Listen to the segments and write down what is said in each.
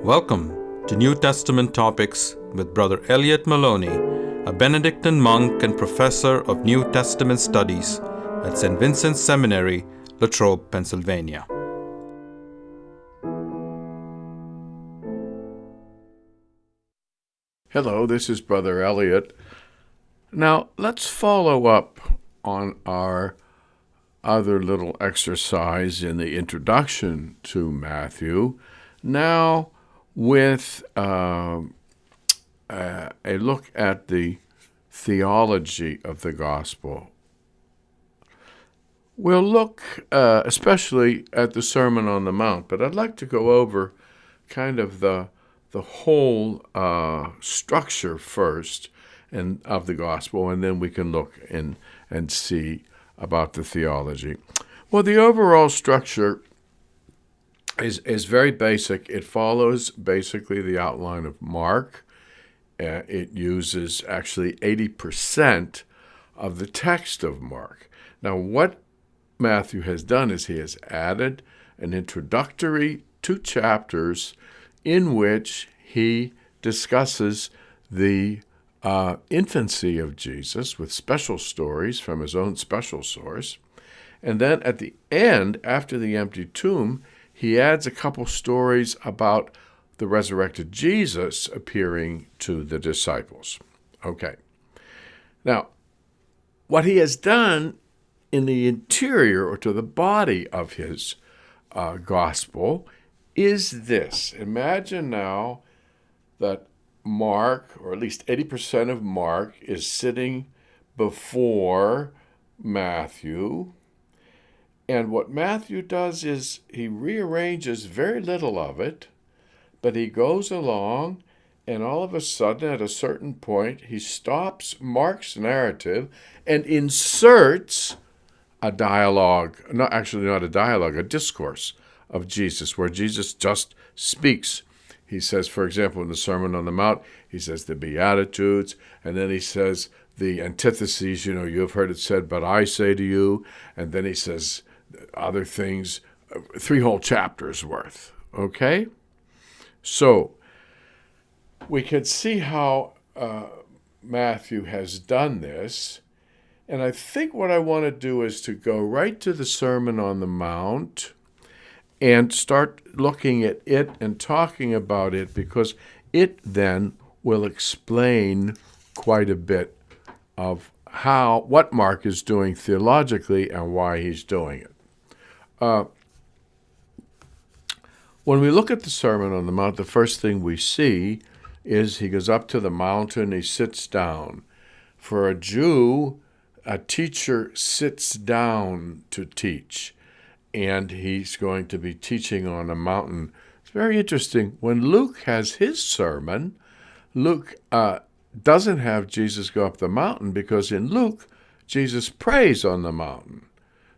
Welcome to New Testament Topics with Brother Elliott Maloney, a Benedictine monk and professor of New Testament studies at St. Vincent's Seminary, Latrobe, Pennsylvania. Hello, this is Brother Elliott. Now, let's follow up on our other little exercise in the introduction to Matthew, now with a look at the theology of the gospel. We'll look especially at the Sermon on the Mount, but I'd like to go over kind of the whole structure first and of the gospel, and then we can look and see about the theology. Well, the overall structure is very basic. It follows basically the outline of Mark. It uses actually 80% of the text of Mark. Now, what Matthew has done is he has added an introductory 2 chapters in which he discusses the infancy of Jesus with special stories from his own special source. And then at the end, after the empty tomb, he adds a couple stories about the resurrected Jesus appearing to the disciples. Okay. Now, what he has done in the interior or to the body of his gospel is this. Imagine now that Mark, or at least 80% of Mark, is sitting before Matthew. And what Matthew does is he rearranges very little of it, but he goes along, and all of a sudden, at a certain point, he stops Mark's narrative and inserts a dialogue, not a dialogue, a discourse of Jesus, where Jesus just speaks. He says, for example, in the Sermon on the Mount, he says the Beatitudes, and then he says the antitheses, you have heard it said, but I say to you, and then he says other things, 3 whole chapters worth, okay? So, we could see how Matthew has done this, and I think what I want to do is to go right to the Sermon on the Mount and start looking at it and talking about it, because it then will explain quite a bit of what Mark is doing theologically and why he's doing it. When we look at the Sermon on the Mount, the first thing we see is he goes up to the mountain, he sits down. For a Jew, a teacher sits down to teach, and he's going to be teaching on a mountain. It's very interesting. When Luke has his sermon, Luke doesn't have Jesus go up the mountain, because in Luke, Jesus prays on the mountain.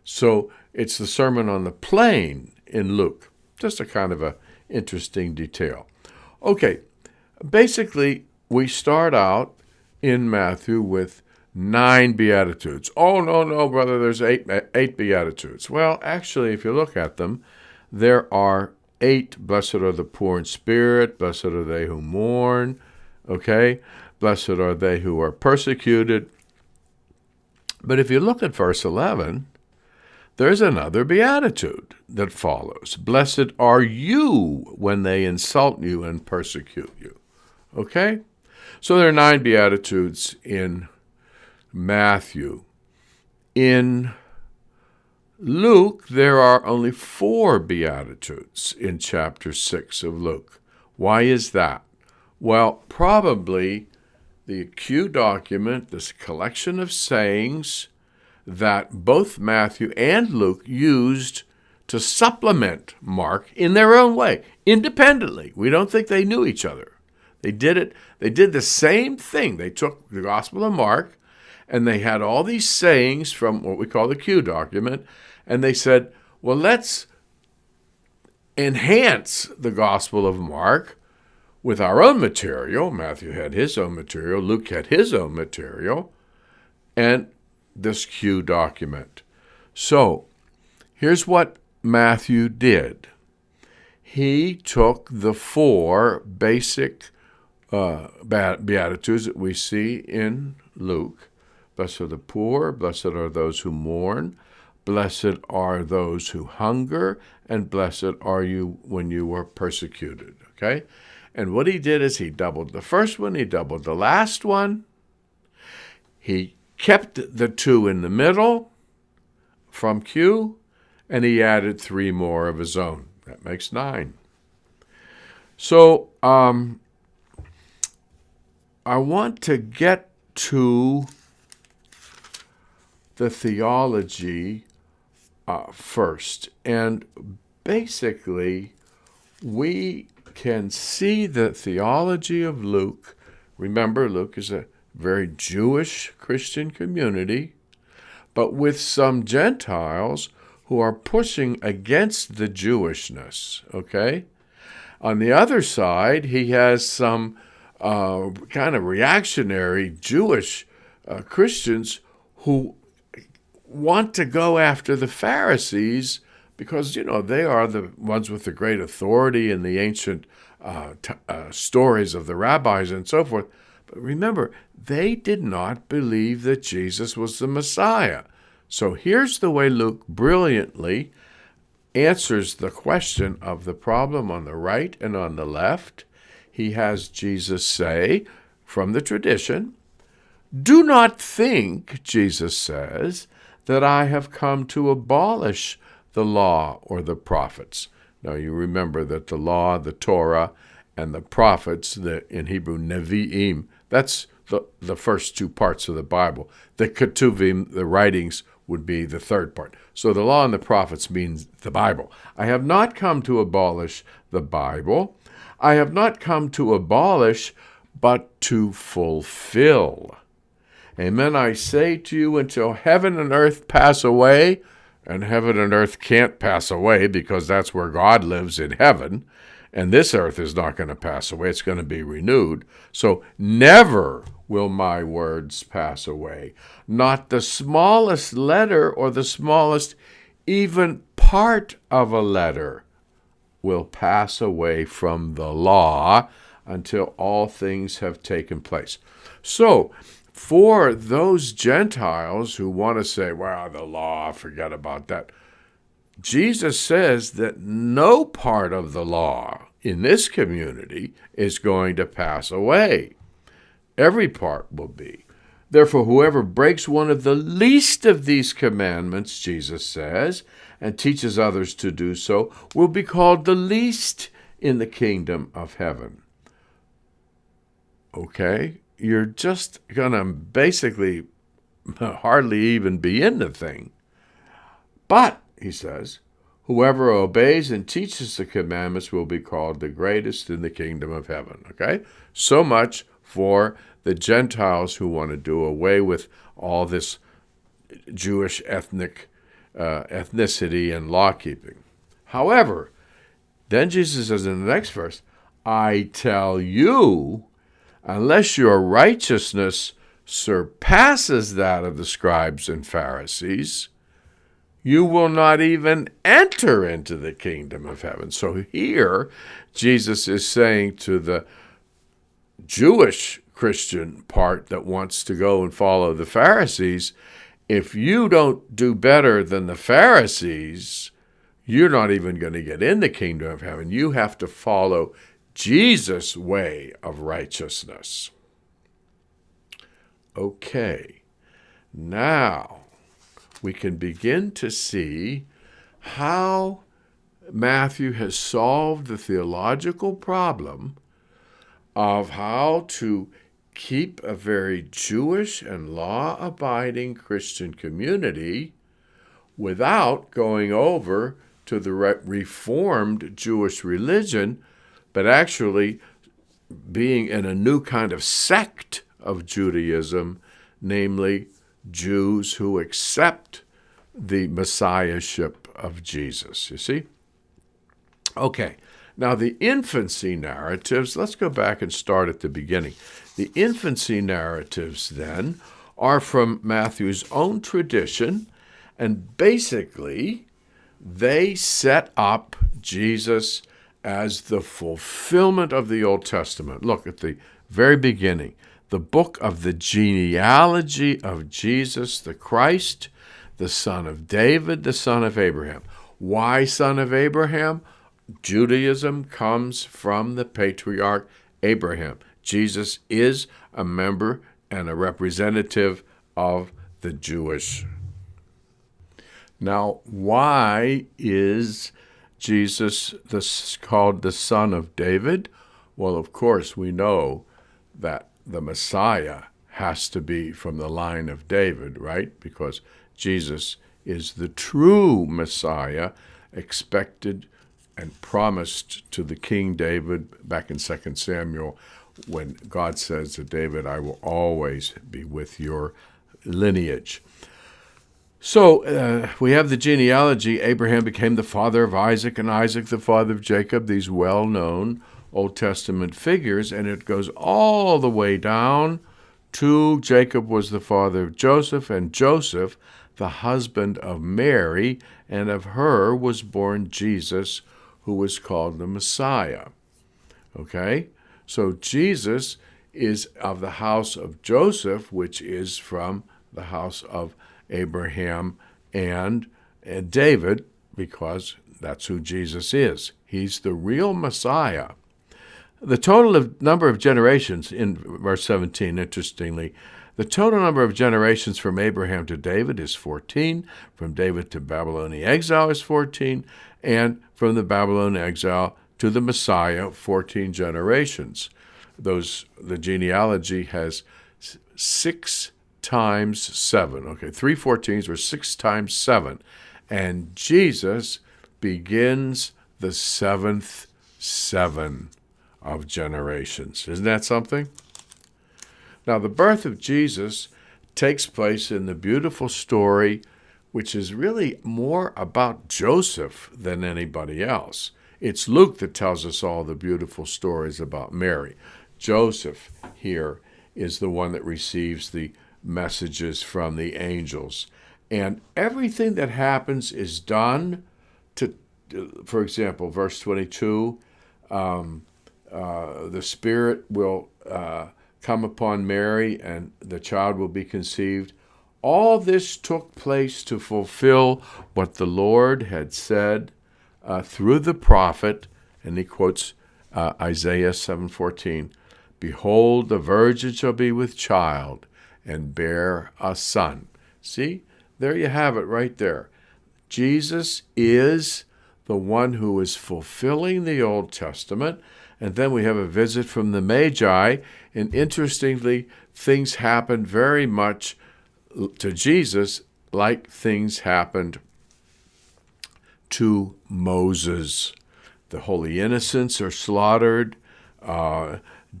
So it's the Sermon on the Plain in Luke. Just a kind of a interesting detail. Okay, basically, we start out in Matthew with 9 Beatitudes. Oh, no, brother, there's eight Beatitudes. Well, actually, if you look at them, there are 8. Blessed are the poor in spirit. Blessed are they who mourn. Okay? Blessed are they who are persecuted. But if you look at verse 11, there's another beatitude that follows. Blessed are you when they insult you and persecute you. Okay? So there are 9 beatitudes in Matthew. In Luke, there are only 4 beatitudes in chapter 6 of Luke. Why is that? Well, probably the Q document, this collection of sayings that both Matthew and Luke used to supplement Mark in their own way, independently. We don't think they knew each other. They did the same thing. They took the Gospel of Mark, and they had all these sayings from what we call the Q document, and they said, well, let's enhance the Gospel of Mark with our own material. Matthew had his own material. Luke had his own material. And this Q document. So, here's what Matthew did. he took the four basic Beatitudes that we see in Luke. Blessed are the poor, blessed are those who mourn, blessed are those who hunger, and blessed are you when you are persecuted. Okay? And what he did is he doubled the first one, he doubled the last one. He kept the two in the middle from Q, and he added 3 more of his own. That makes 9. So, I want to get to the theology first. And basically, we can see the theology of Luke. Remember, Luke is a very Jewish Christian community, but with some Gentiles who are pushing against the Jewishness, okay? On the other side, he has some kind of reactionary Jewish Christians who want to go after the Pharisees because, they are the ones with the great authority in the ancient stories of the rabbis and so forth. But remember, they did not believe that Jesus was the Messiah. So here's the way Luke brilliantly answers the question of the problem on the right and on the left. He has Jesus say, from the tradition, "Do not think," Jesus says, "that I have come to abolish the law or the prophets." Now you remember that the law, the Torah, and the prophets, in Hebrew, Nevi'im, that's the first 2 parts of the Bible. The Ketuvim, the writings, would be the third part. So the law and the prophets means the Bible. I have not come to abolish the Bible. I have not come to abolish, but to fulfill. Amen. I say to you, until heaven and earth pass away, and heaven and earth can't pass away because that's where God lives, in heaven, and this earth is not going to pass away. It's going to be renewed. So never will my words pass away. Not the smallest letter or the smallest even part of a letter will pass away from the law until all things have taken place. So, for those Gentiles who want to say, well, the law, forget about that, Jesus says that no part of the law in this community is going to pass away. Every part will be. Therefore, whoever breaks one of the least of these commandments, Jesus says, and teaches others to do so, will be called the least in the kingdom of heaven. Okay? You're just going to basically hardly even be in the thing. But, he says, whoever obeys and teaches the commandments will be called the greatest in the kingdom of heaven. Okay? So much for the Gentiles who want to do away with all this Jewish ethnicity and law-keeping. However, then Jesus says in the next verse, I tell you, unless your righteousness surpasses that of the scribes and Pharisees, you will not even enter into the kingdom of heaven. So here, Jesus is saying to the Jewish Christian part that wants to go and follow the Pharisees, if you don't do better than the Pharisees, you're not even going to get in the kingdom of heaven. You have to follow Jesus' way of righteousness. Okay, now we can begin to see how Matthew has solved the theological problem of how to keep a very Jewish and law-abiding Christian community without going over to the Reformed Jewish religion, but actually being in a new kind of sect of Judaism, namely Jews who accept the messiahship of Jesus. You see? Okay. Now, the infancy narratives, let's go back and start at the beginning. The infancy narratives, then, are from Matthew's own tradition, and basically, they set up Jesus as the fulfillment of the Old Testament. Look at the very beginning, the book of the genealogy of Jesus the Christ, the son of David, the son of Abraham. Why son of Abraham? Judaism comes from the patriarch Abraham. Jesus is a member and a representative of the Jewish. Now, why is Jesus called the son of David? Well, of course, we know that the Messiah has to be from the line of David, right? Because Jesus is the true Messiah expected and promised to the King David back in 2 Samuel when God says to David, I will always be with your lineage. So we have the genealogy. Abraham became the father of Isaac, and Isaac the father of Jacob, these well-known Old Testament figures, and it goes all the way down to Jacob was the father of Joseph, and Joseph the husband of Mary, and of her was born Jesus, who was called the Messiah. Okay? So Jesus is of the house of Joseph, which is from the house of Abraham and David, because that's who Jesus is. He's the real Messiah. The total number of generations, in verse 17, interestingly, the total number of generations from Abraham to David is 14, from David to Babylonian exile is 14, and from the Babylonian exile to the Messiah, 14 generations. The genealogy has 6 times 7. Okay, 3 14s were 6 times 7. And Jesus begins the 7th 7 of generations. Isn't that something? Now, the birth of Jesus takes place in the beautiful story, which is really more about Joseph than anybody else. It's Luke that tells us all the beautiful stories about Mary. Joseph here is the one that receives the messages from the angels. And everything that happens is done to, for example, verse 22, the Spirit will come upon Mary and the child will be conceived. All this took place to fulfill what the Lord had said through the prophet, and he quotes Isaiah 7:14, Behold, the virgin shall be with child and bear a son. See, there you have it right there. Jesus is the one who is fulfilling the Old Testament. And then we have a visit from the Magi, and interestingly, things happen very much to Jesus like things happened to Moses. The holy innocents are slaughtered.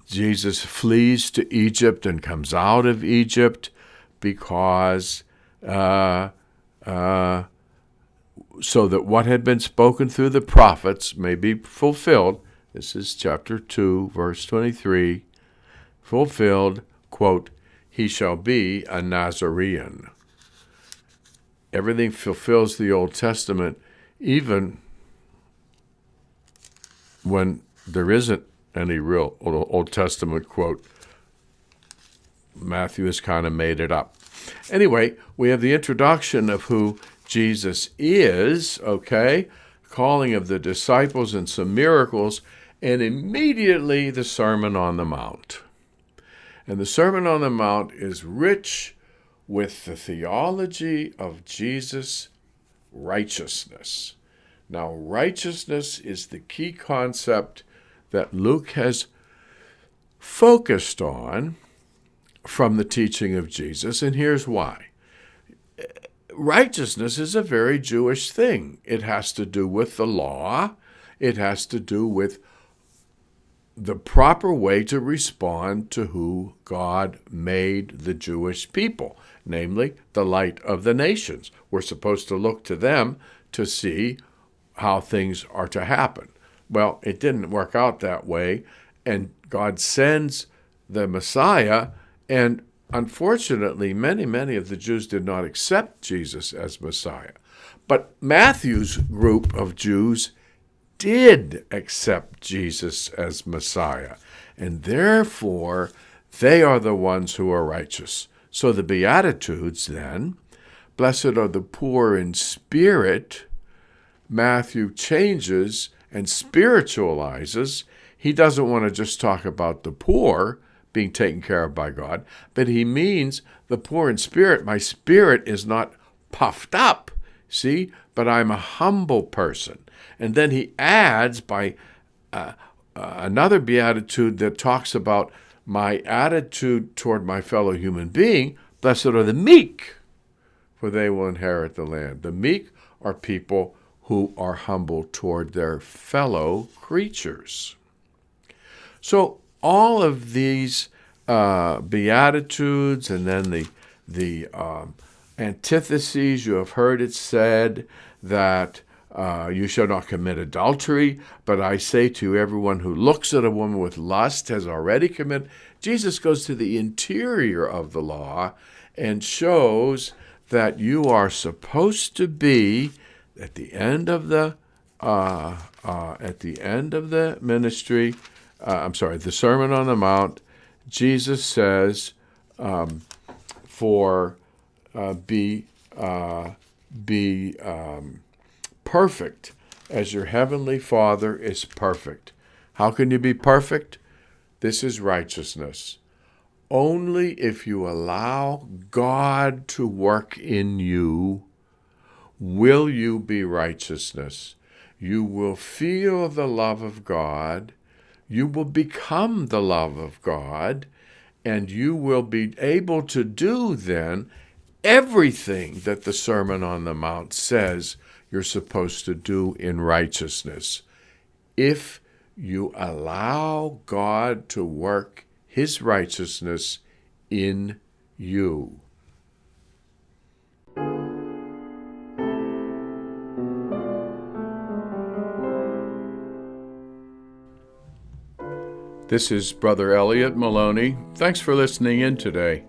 Jesus flees to Egypt and comes out of Egypt because so that what had been spoken through the prophets may be fulfilled. This is chapter 2, verse 23. Fulfilled, quote, he shall be a Nazarene. Everything fulfills the Old Testament, even when there isn't any real Old Testament quote. Matthew has kind of made it up. Anyway, we have the introduction of who Jesus is, okay, calling of the disciples and some miracles, and immediately the Sermon on the Mount. And the Sermon on the Mount is rich with the theology of Jesus' righteousness. Now, righteousness is the key concept that Luke has focused on from the teaching of Jesus, and here's why. Righteousness is a very Jewish thing. It has to do with the law. It has to do with the proper way to respond to who God made the Jewish people, namely the light of the nations. We're supposed to look to them to see how things are to happen. Well, it didn't work out that way, and God sends the Messiah, and unfortunately, many of the Jews did not accept Jesus as Messiah. But Matthew's group of Jews did accept Jesus as Messiah, and therefore they are the ones who are righteous. So the Beatitudes then, blessed are the poor in spirit, Matthew changes and spiritualizes. He doesn't want to just talk about the poor being taken care of by God, but he means the poor in spirit. My spirit is not puffed up, see, but I'm a humble person. And then he adds by another beatitude that talks about my attitude toward my fellow human being. Blessed are the meek, for they will inherit the land. The meek are people who are humble toward their fellow creatures. So all of these beatitudes, and then the antitheses, you have heard it said that you shall not commit adultery, but I say to you, everyone who looks at a woman with lust has already committed. Jesus goes to the interior of the law and shows that you are supposed to be at the end of the ministry. The Sermon on the Mount. Jesus says, be perfect as your heavenly Father is perfect. How can you be perfect? This is righteousness. Only if you allow God to work in you will you be righteousness. You will feel the love of God. You will become the love of God, and you will be able to do then everything that the Sermon on the Mount says you're supposed to do in righteousness. If you allow God to work his righteousness in you. This is Brother Elliott Maloney. Thanks for listening in today.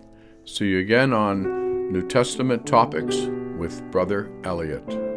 See you again on New Testament Topics with Brother Elliott.